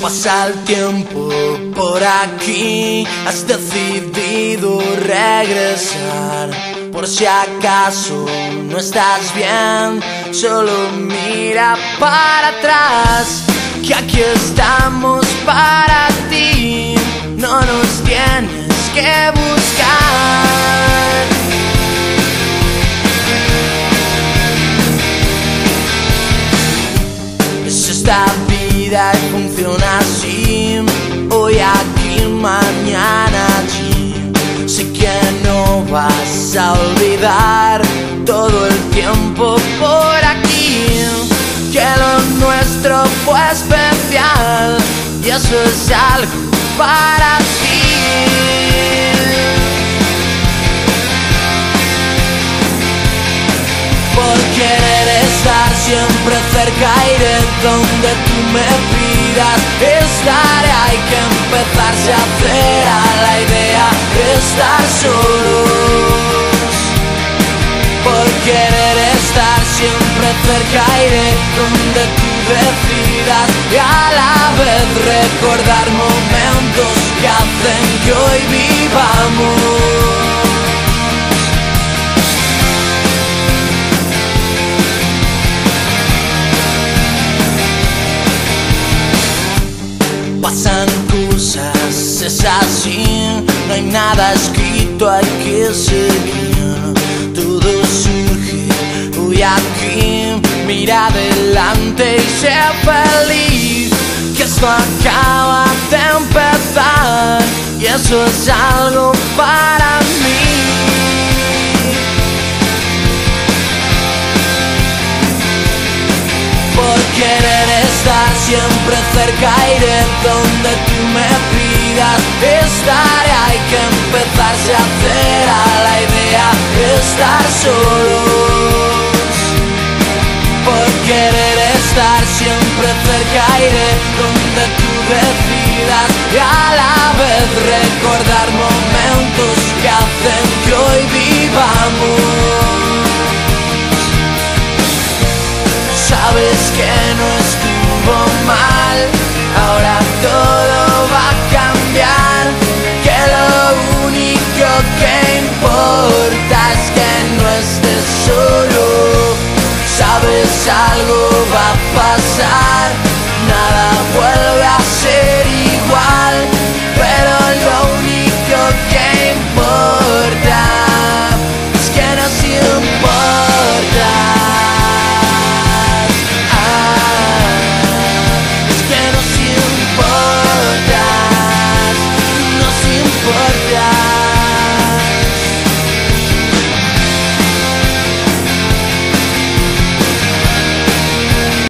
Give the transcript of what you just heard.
Pasa el tiempo por aquí, has decidido regresar. Por si acaso no estás bien, solo mira para atrás, que aquí estamos para ti, no nos tienes que buscar. Es esta vida y funciona así, hoy aquí, mañana allí. Sé que no vas a olvidar todo el tiempo por aquí, que lo nuestro fue especial y eso es algo para ti. Por querer estar siempre cerca, iré donde tú me pidas. Estaré, hay que empezarse a hacer a la idea de estar solos. Por querer estar siempre cerca, iré donde tú decidas y a la vez recordar momentos que hacen que hoy vivamos. Pasan cosas, es así, no hay nada escrito, hay que seguir. Todo surge hoy aquí, mira adelante y sé feliz, que esto acaba de empezar y eso es algo para mí. Por querer estar siempre cerca, iré donde tú me pidas. Estaré, hay que empezarse a hacer a la idea de estar solos. Por querer estar siempre cerca, iré donde tú decidas y a la vez recordar momentos que hacen que hoy vivamos. Sabes que no